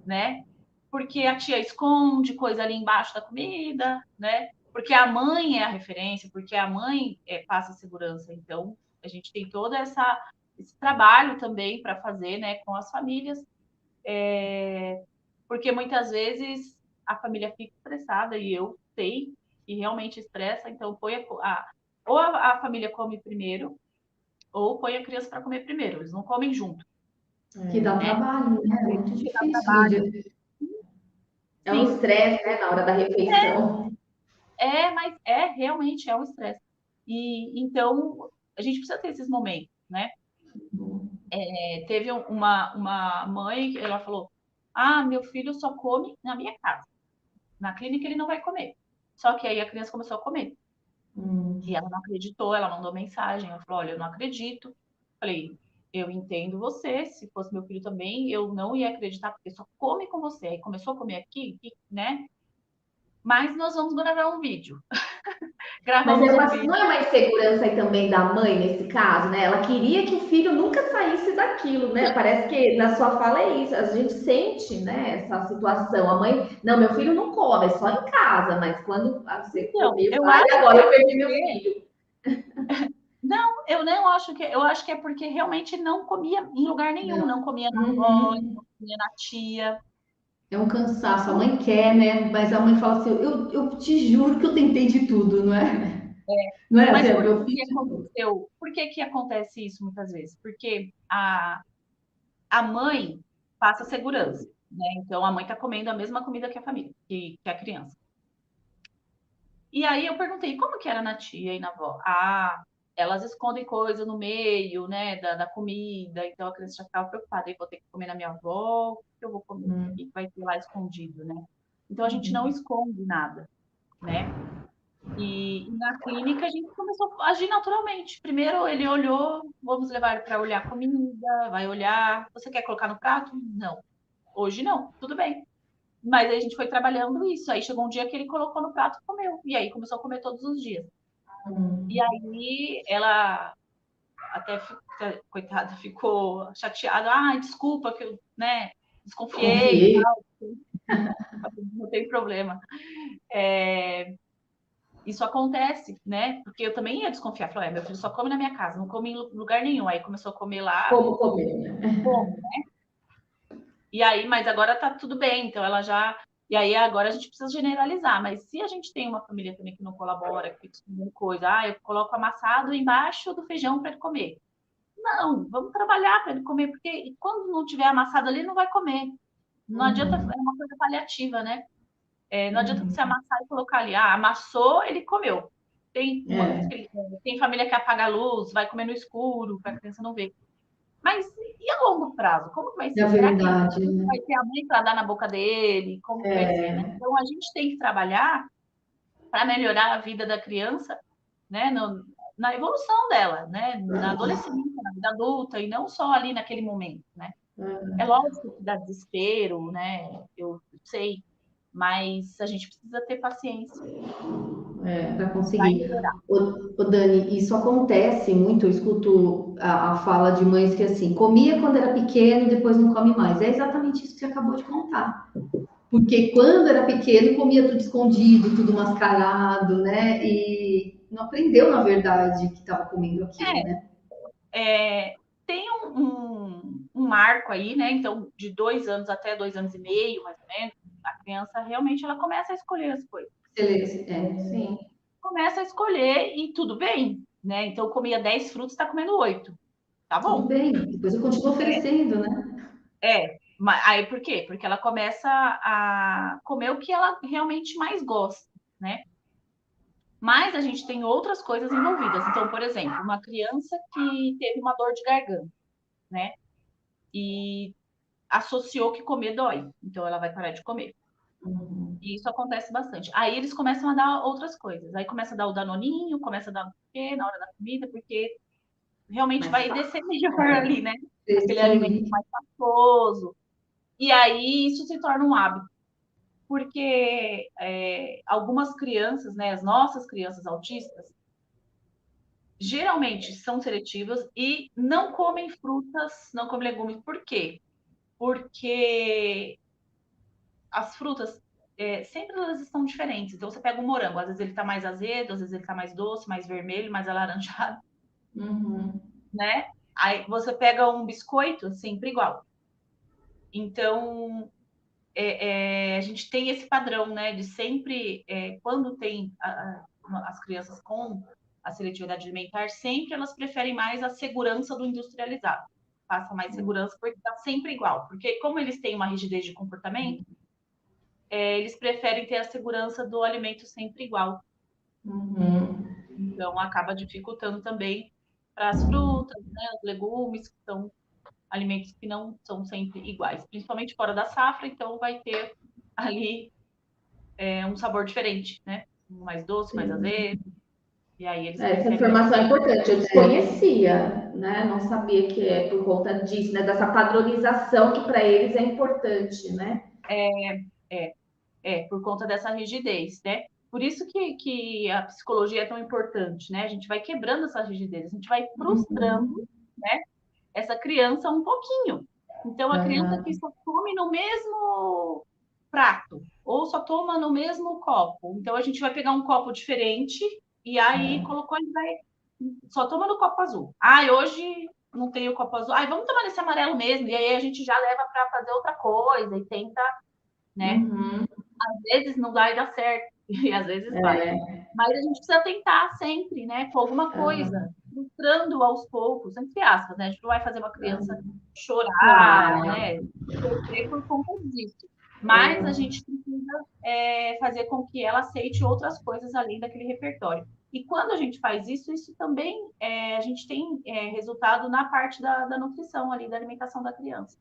Né? Porque a tia esconde coisa ali embaixo da comida, né? Porque a mãe é a referência, porque a mãe passa segurança. Então, a gente tem todo esse trabalho também para fazer, né, com as famílias, porque muitas vezes a família fica estressada, e eu sei que realmente estressa, então ou a família come primeiro, ou põe a criança para comer primeiro, eles não comem junto. Que dá trabalho, né? É muito difícil. É um estresse, né, na hora da refeição. Mas realmente um estresse. E então a gente precisa ter esses momentos, né? Teve uma mãe, ela falou: meu filho só come na minha casa. Na clínica ele não vai comer. Só que aí a criança começou a comer. E ela não acreditou, ela mandou mensagem. Ela falou: olha, eu não acredito. Falei: eu entendo você. Se fosse meu filho também, eu não ia acreditar, porque só come com você. Aí começou a comer aqui, né? Mas nós vamos gravar um vídeo. Mas não é uma insegurança aí também da mãe nesse caso, né? Ela queria que o filho nunca saísse daquilo, né? Parece que na sua fala é isso, a gente sente, né, essa situação. A mãe, não, meu filho não come, é só em casa, mas quando você comeu, agora eu perdi meu filho. Não, eu não acho que. Eu acho que é porque realmente não comia em lugar nenhum, não comia na avó, não comia na tia. É um cansaço, a mãe quer, né? Mas a mãe fala assim: eu te juro que eu tentei de tudo, não é? Não é Mas assim, por meu que filho. aconteceu? Por que que acontece isso muitas vezes? Porque a mãe passa segurança, né? Então a mãe está comendo a mesma comida que a família, que a criança. E aí eu perguntei, como que era na tia e na avó? Ah, elas escondem coisa no meio, né, da comida, então a criança já ficava preocupada, eu vou ter que comer na minha avó, o que eu vou comer? O que vai ter lá escondido, né? Então a gente não esconde nada, né? E na clínica a gente começou a agir naturalmente. Primeiro ele olhou, vamos levar ele para olhar a comida, vai olhar. Você quer colocar no prato? Não. Hoje não, tudo bem. Mas aí a gente foi trabalhando isso. Aí chegou um dia que ele colocou no prato e comeu. E aí começou a comer todos os dias. E aí ela até, coitada, ficou chateada. Ah, desculpa que eu, né, desconfiei e Confiei. tal. Não tem problema. Isso acontece, né? Porque eu também ia desconfiar. Falei, meu filho só come na minha casa, não come em lugar nenhum. Aí começou a comer lá, Como comer, né? como? E aí, mas agora tá tudo bem, então ela já. E aí agora a gente precisa generalizar, mas se a gente tem uma família também que não colabora, que fica escondendo coisa, eu coloco amassado embaixo do feijão para ele comer. Não, vamos trabalhar para ele comer, porque quando não tiver amassado ali, ele não vai comer. Não adianta, é uma coisa paliativa, né? Não adianta você amassar e colocar ali. Ah, amassou, ele comeu. Tem momentos É, que tem família que apaga a luz, vai comer no escuro, para a criança não ver. Mas e a longo prazo? Como que vai na ser? Será que ele verdade, né? vai ter a mãe para dar na boca dele? Como que vai ser, né? É, Então a gente tem que trabalhar para melhorar a vida da criança, né? Na evolução dela, né? Na adolescência, na vida adulta, e não só ali naquele momento, né? É lógico que dá desespero, né? Eu sei, mas a gente precisa ter paciência. para Vai conseguir. melhorar. Dani, isso acontece muito, eu escuto a fala de mães que assim, comia quando era pequeno e depois não come mais. É exatamente isso que você acabou de contar. Porque quando era pequeno, comia tudo escondido, tudo mascarado, né? E não aprendeu, na verdade, que estava comendo aquilo, né? Tem um marco aí, né? Então, de 2 anos até 2 anos e meio, mais ou menos, a criança realmente ela começa a escolher as coisas. Sim. Começa a escolher e tudo bem, né? Então, comia 10 frutos, está comendo 8. Tá Tudo bom. bem. Depois eu continuo oferecendo, né? Mas aí por quê? Porque ela começa a comer o que ela realmente mais gosta, né? Mas a gente tem outras coisas envolvidas. Então, por exemplo, uma criança que teve uma dor de garganta, né? E associou que comer dói. Então, ela vai parar de comer. E isso acontece bastante. Aí eles começam a dar outras coisas. Aí começa a dar o danoninho, começa a dar o quê na hora da comida, porque realmente vai descer melhor ali, né? Aquele alimento Sim. mais pastoso. E aí isso se torna um hábito. Porque algumas crianças, né, as nossas crianças autistas, geralmente são seletivas e não comem frutas, não comem legumes. Por quê? Porque as frutas sempre elas estão diferentes. Então você pega um morango, às vezes ele está mais azedo, às vezes ele está mais doce, mais vermelho, mais alaranjado, Uhum. né? Aí você pega um biscoito, sempre igual. Então a gente tem esse padrão, né? De sempre, quando tem as crianças com a seletividade alimentar, sempre elas preferem mais a segurança do industrializado. Passa mais segurança porque está sempre igual. Porque como eles têm uma rigidez de comportamento, eles preferem ter a segurança do alimento sempre igual. Uhum. Então, acaba dificultando também para as frutas, né, os legumes, que são alimentos que não são sempre iguais, principalmente fora da safra, então vai ter ali um sabor diferente, né? Mais doce, mais Sim. azedo, e aí eles Essa preferem mais. informação é importante, eu desconhecia, né? Não sabia que é por conta disso, né? Dessa padronização que para eles é importante, né? É, por conta dessa rigidez, né? Por isso que a psicologia é tão importante, né? A gente vai quebrando essa rigidez, a gente vai frustrando, né? Essa criança um pouquinho. Então, a criança que só come no mesmo prato, ou só toma no mesmo copo. Então, a gente vai pegar um copo diferente e aí colocou, ele vai. Só toma no copo azul. Hoje não tem o copo azul. Vamos tomar nesse amarelo mesmo. E aí a gente já leva para fazer outra coisa e tenta, né? Uhum. Às vezes não dá e dá certo, e às vezes vai. Mas a gente precisa tentar sempre, né? Com alguma coisa, mostrando aos poucos, entre aspas, né? A gente não vai fazer uma criança chorar, né? Sofrer por conta disso. Mas a gente precisa fazer com que ela aceite outras coisas além daquele repertório. E quando a gente faz isso, isso também a gente tem resultado na parte da nutrição ali, da alimentação da criança.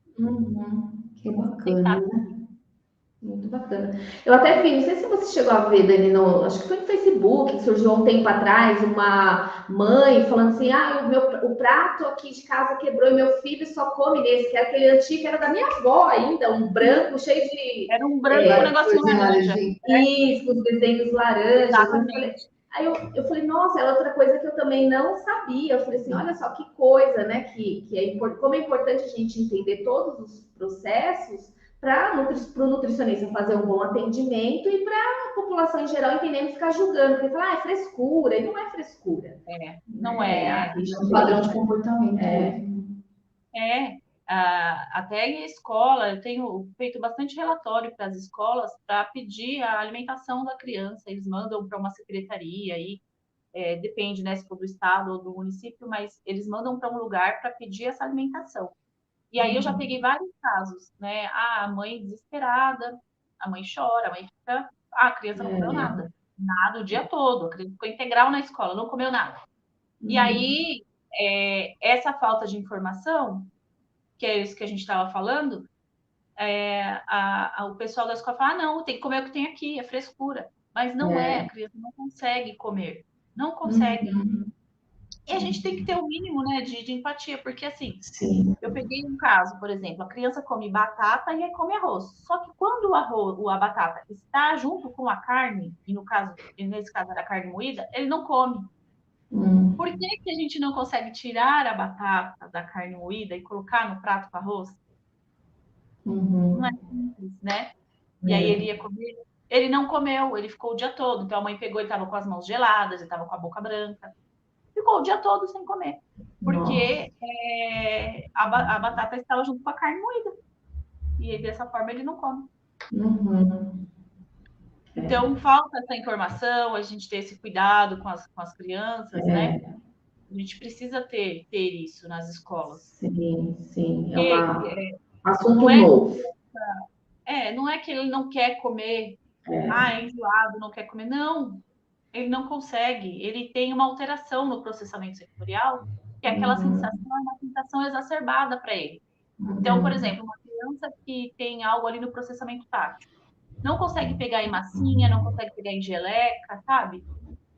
Que bacana, né? Muito bacana. Eu até vi, não sei se você chegou a ver, Dani, acho que foi no Facebook, que surgiu há um tempo atrás, uma mãe falando assim, o prato aqui de casa quebrou e meu filho só come nesse, que era aquele antigo, que era da minha avó ainda, um branco cheio de... Era um branco com um negocinho laranja. Isso, com os desenhos laranjas. Exatamente. Aí eu falei, nossa, era outra coisa que eu também não sabia. Eu falei assim, olha só que coisa, né? Como é importante a gente entender todos os processos para o nutricionista fazer um bom atendimento e para a população em geral entendendo e ficar julgando, porque fala, é frescura, e não é frescura. Não é. É um padrão de comportamento. Até em escola, eu tenho feito bastante relatório para as escolas para pedir a alimentação da criança. Eles mandam para uma secretaria aí, depende, né, se for do estado ou do município, mas eles mandam para um lugar para pedir essa alimentação. E aí eu já peguei vários casos, né? A mãe desesperada, a mãe chora, a mãe fica... a criança não comeu nada o dia todo, a criança ficou integral na escola, não comeu nada. E aí, essa falta de informação, que é isso que a gente estava falando, o pessoal da escola fala, não, tem que comer o que tem aqui, é frescura. Mas não a criança não consegue comer, não consegue. E a gente tem que ter o mínimo, né, de empatia, porque assim, eu peguei um caso, por exemplo, a criança come batata e come arroz. Só que quando a batata está junto com a carne, e nesse caso era carne moída, ele não come. Por que a gente não consegue tirar a batata da carne moída e colocar no prato com arroz? Não é simples, né? E aí ele ia comer, ele não comeu, ele ficou o dia todo. Então a mãe pegou, ele estava com as mãos geladas, ele estava com a boca branca. Ficou o dia todo sem comer. Porque a batata estava junto com a carne moída. E aí, dessa forma ele não come. Então, falta essa informação, a gente ter esse cuidado com as crianças, né? A gente precisa ter isso nas escolas. Sim. É um assunto novo. Não é que ele não quer comer, é enjoado, não quer comer. Não, ele não consegue. Ele tem uma alteração no processamento sensorial, que é aquela sensação, é uma sensação exacerbada para ele. Então, por exemplo, uma criança que tem algo ali no processamento tátil, não consegue pegar em massinha, não consegue pegar em geleca, sabe?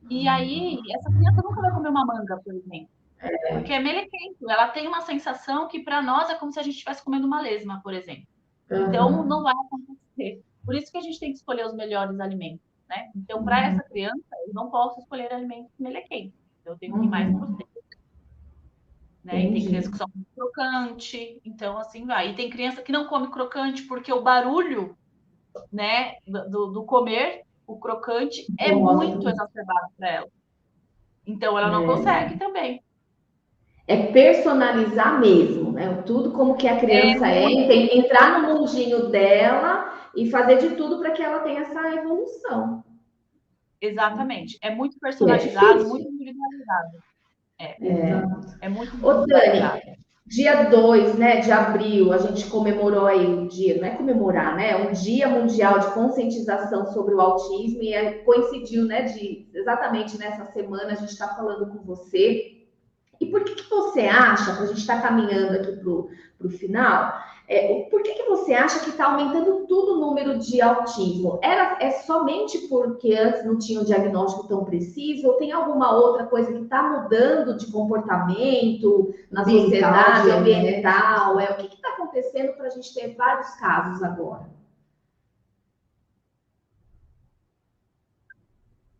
E aí, essa criança nunca vai comer uma manga, por exemplo. Porque é melequento. Ela tem uma sensação que, para nós, é como se a gente estivesse comendo uma lesma, por exemplo. Então, não vai acontecer. Por isso que a gente tem que escolher os melhores alimentos, né? Então, para essa criança, eu não posso escolher alimentos melequentos. Eu tenho que ir mais para o seco. Né? E tem criança que só come crocante. Então, assim vai. E tem criança que não come crocante porque o barulho, né, do comer o crocante é muito exacerbado para ela. Então, ela não consegue também. É personalizar mesmo, né? Tudo como que a criança tem que entrar no mundinho dela e fazer de tudo para que ela tenha essa evolução. Exatamente. É muito personalizado, muito individualizado. É muito individualizado. Dani, dia 2, né, de abril, a gente comemorou aí o dia, não é comemorar, né? Um Dia Mundial de Conscientização sobre o Autismo e coincidiu, né, exatamente nessa semana a gente está falando com você. E por que você acha, para a gente estar caminhando aqui para o final, por que você acha que está aumentando tudo o número de autismo? É somente porque antes não tinha um diagnóstico tão preciso, ou tem alguma outra coisa que está mudando de comportamento na sociedade ambiental? O que está acontecendo para a gente ter vários casos agora?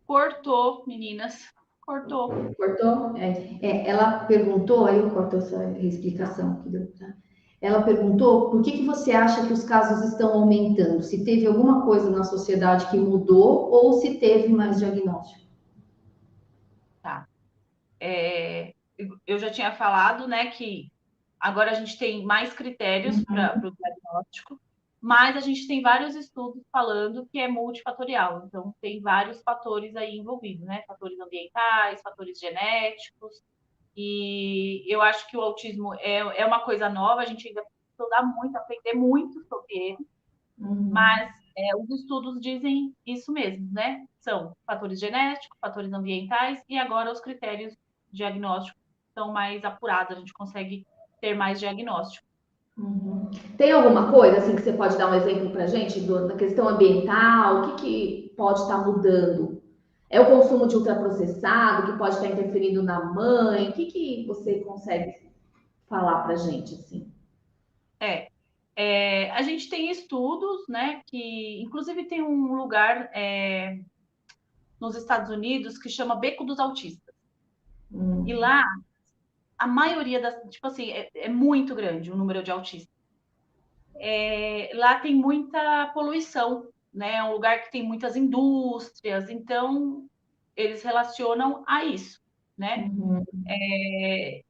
Cortou, meninas. Cortou? Ela perguntou, aí eu corto essa explicação que deu, tá? Ela perguntou por que você acha que os casos estão aumentando? Se teve alguma coisa na sociedade que mudou ou se teve mais diagnóstico? Tá. Eu já tinha falado, né, que agora a gente tem mais critérios para o diagnóstico. mas a gente tem vários estudos falando que é multifatorial, então tem vários fatores aí envolvidos, né? Fatores ambientais, fatores genéticos, e eu acho que o autismo é uma coisa nova, a gente ainda precisa estudar muito, aprender muito sobre ele, mas os estudos dizem isso mesmo, né? São fatores genéticos, fatores ambientais, e agora os critérios diagnósticos são mais apurados, a gente consegue ter mais diagnóstico. Tem alguma coisa assim que você pode dar um exemplo para a gente da questão ambiental? O que pode estar mudando? É o consumo de ultraprocessado que pode estar interferindo na mãe? O que você consegue falar para a gente assim? A gente tem estudos, né, que inclusive tem um lugar nos Estados Unidos que chama Beco dos Autistas. E lá, a maioria das, tipo assim, é muito grande o número de autistas. Lá tem muita poluição, né? É um lugar que tem muitas indústrias, então eles relacionam a isso, né?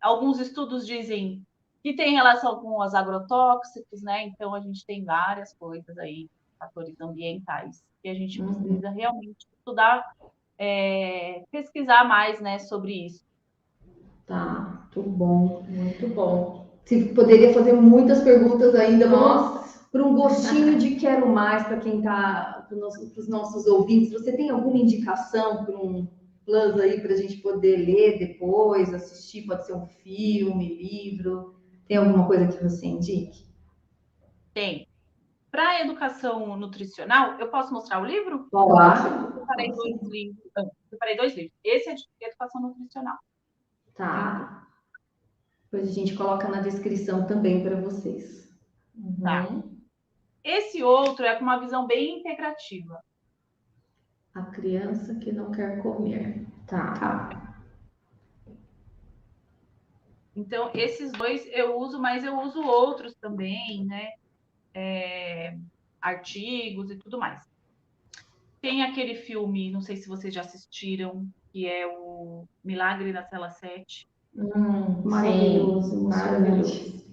Alguns estudos dizem que tem relação com os agrotóxicos, né? Então a gente tem várias coisas aí, fatores ambientais, que a gente precisa realmente estudar, pesquisar mais, né, sobre isso. Tá, muito bom, muito bom. Você poderia fazer muitas perguntas ainda, para um gostinho de quero mais para quem está, para os nossos ouvintes. Você tem alguma indicação para um plus aí para a gente poder ler depois, assistir? Pode ser um filme, livro. Tem alguma coisa que você indique? Tem. Para a educação nutricional, eu posso mostrar o livro? Claro. Eu separei dois livros. Separei 2 livros. Esse é de educação nutricional. Tá. Depois a gente coloca na descrição também para vocês. Tá. Esse outro é com uma visão bem integrativa. A criança que não quer comer. Tá. Então, esses dois eu uso, mas eu uso outros também, né? Artigos e tudo mais. Tem aquele filme, não sei se vocês já assistiram, que é o Milagre na Cela 7. Maravilhoso, maravilhoso.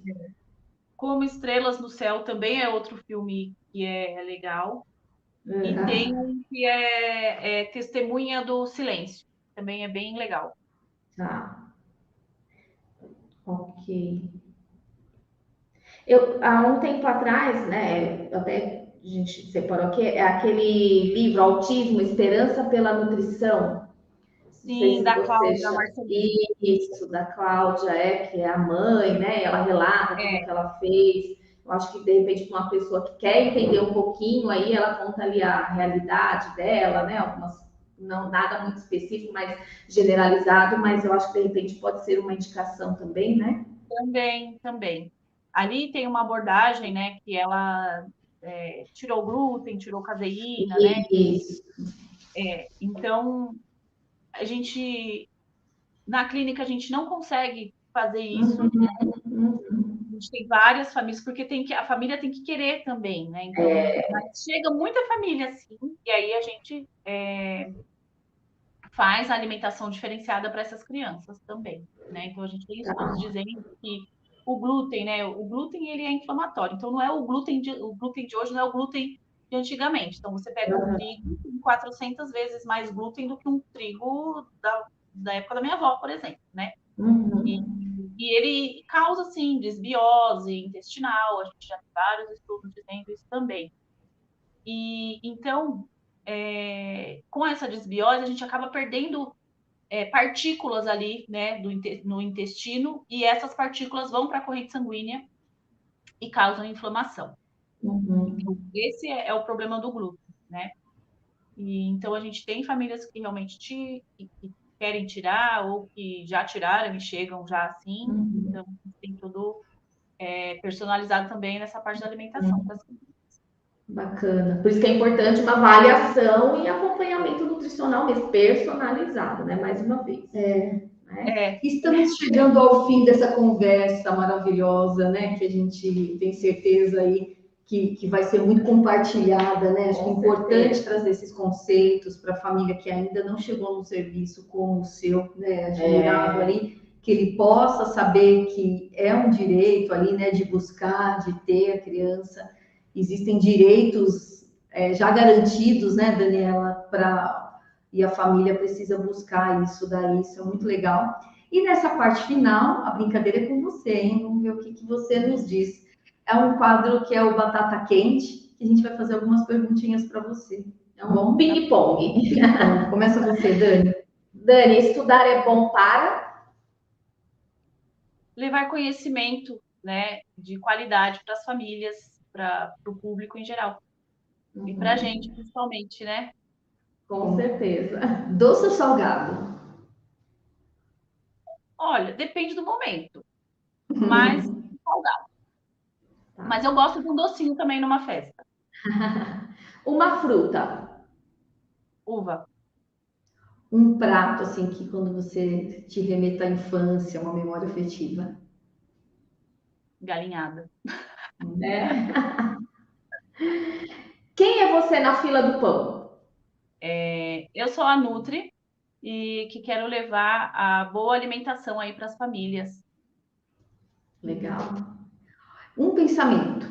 Como Estrelas no Céu também é outro filme que é legal. E tem um que é Testemunha do Silêncio. Também é bem legal. Tá. Ok. Há um tempo atrás, né, até a gente separou aqui, é aquele livro Autismo, Esperança pela Nutrição. Sim, da Cláudia Marcelino. Isso, da Cláudia, que é a mãe, né? Ela relata tudo que ela fez. Eu acho que, de repente, para uma pessoa que quer entender um pouquinho, aí ela conta ali a realidade dela, né? Algumas, não nada muito específico, mas generalizado, mas eu acho que, de repente, pode ser uma indicação também, né? Também. Ali tem uma abordagem, né, que ela tirou glúten, tirou caseína, né? Isso. Então, na clínica, a gente não consegue fazer isso. A gente tem várias famílias, porque a família tem que querer também, né? Então, mas chega muita família assim, e aí a gente faz a alimentação diferenciada para essas crianças também, né? Então, a gente tem estudos dizendo que o glúten, né? O glúten, ele é inflamatório. Então, não é o glúten de hoje, não é o glúten de antigamente. Então, você pega um trigo com 400 vezes mais glúten do que um trigo da época da minha avó, por exemplo, né? E ele causa, sim, desbiose intestinal. A gente já tem vários estudos dizendo isso também. E, então, com essa desbiose, a gente acaba perdendo partículas ali, né, no intestino, e essas partículas vão para a corrente sanguínea e causam inflamação. Então, esse é o problema do glúten, né? E, então, a gente tem famílias que realmente que querem tirar ou que já tiraram e chegam já assim. Então, tem tudo personalizado também nessa parte da alimentação. Bacana. Por isso que é importante uma avaliação e acompanhamento nutricional mesmo, personalizado, né? Mais uma vez. Estamos chegando ao fim dessa conversa maravilhosa, né? Que a gente tem certeza aí que vai ser muito compartilhada, né? Acho que é importante trazer esses conceitos para a família que ainda não chegou num serviço como o seu, né? Admirado ali, que ele possa saber que é um direito ali, né? De buscar, de ter a criança. existem direitos já garantidos, né, Daniela, e a família precisa buscar isso daí, isso é muito legal. E nessa parte final, a brincadeira é com você, hein? Vamos ver o que você nos diz. É um quadro que é o Batata Quente, que a gente vai fazer algumas perguntinhas para você. É um ping-pong. Começa você, Dani. Dani, estudar é bom para levar conhecimento, né, de qualidade para as famílias, para o público em geral. E para a gente, principalmente, né? Com certeza. Doce ou salgado? Olha, depende do momento, mas salgado. Tá. Mas eu gosto de um docinho também numa festa. Uma fruta. Uva. Um prato, assim, que quando você te remeta à infância, uma memória afetiva. Galinhada. Quem é você na fila do pão? Eu sou a Nutri e que quero levar a boa alimentação aí para as famílias. Legal. Um pensamento.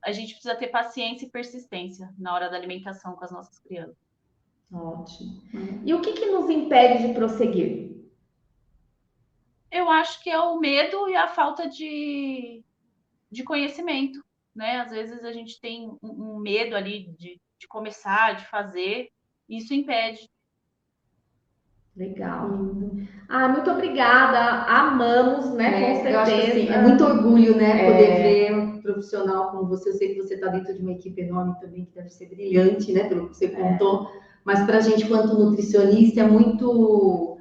A gente precisa ter paciência e persistência na hora da alimentação com as nossas crianças. Ótimo. E o que nos impede de prosseguir? Eu acho que é o medo e a falta de conhecimento, né? Às vezes a gente tem um medo ali de começar, de fazer, e isso impede. Legal. Muito obrigada. Amamos, né? Com certeza. Eu acho que assim, é muito orgulho, né? Poder ver um profissional como você. Eu sei que você está dentro de uma equipe enorme também, que deve ser brilhante, né? Pelo que você contou. Mas para a gente, quanto nutricionista, é muito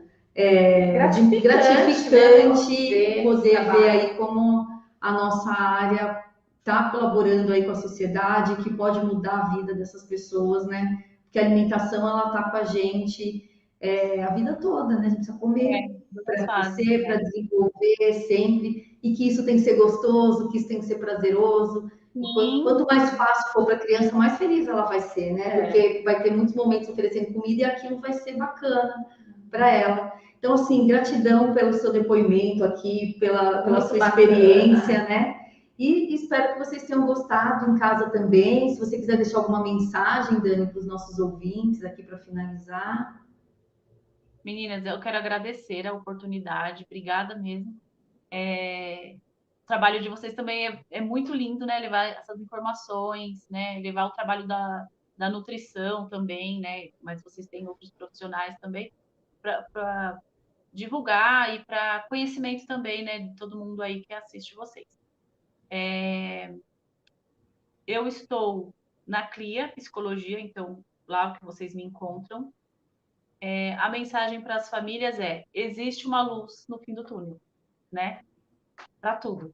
gratificante né? Poder ver aí como a nossa área está colaborando aí com a sociedade, que pode mudar a vida dessas pessoas, né? Porque a alimentação, ela está com a gente a vida toda, né? A gente precisa comer para crescer, para desenvolver sempre, e que isso tem que ser gostoso, que isso tem que ser prazeroso. Quanto mais fácil for para a criança, mais feliz ela vai ser, né? Porque vai ter muitos momentos oferecendo comida e aquilo vai ser bacana para ela. Então, assim, gratidão pelo seu depoimento aqui, pela sua experiência, né? E espero que vocês tenham gostado em casa também. Se você quiser deixar alguma mensagem, Dani, para os nossos ouvintes aqui para finalizar. Meninas, eu quero agradecer a oportunidade, obrigada mesmo. O trabalho de vocês também é muito lindo, né? Levar essas informações, né? Levar o trabalho da nutrição também, né? Mas vocês têm outros profissionais também para divulgar e para conhecimento também, né? De todo mundo aí que assiste vocês. Eu estou na CLIA Psicologia, então lá que vocês me encontram. A mensagem para as famílias existe uma luz no fim do túnel, né? Para tudo.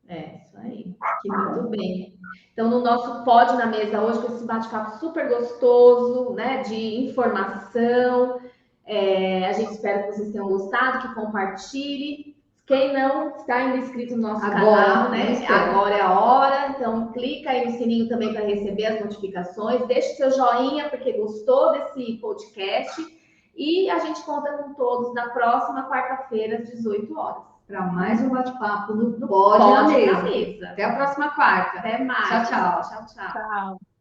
Isso aí. Que muito bem. Então, no nosso Pod na Mesa hoje, com esse bate-papo super gostoso, né? De informação. A gente espera que vocês tenham gostado, que compartilhe. Quem não está ainda inscrito no nosso canal, né? Agora é a hora. Então, clica aí no sininho também para receber as notificações. Deixe seu joinha, porque gostou desse podcast. E a gente conta com todos na próxima quarta-feira, às 18 horas. Para mais um bate-papo no Pod na Mesa. Até a próxima quarta. Até mais. Tchau, tchau. Tchau, tchau.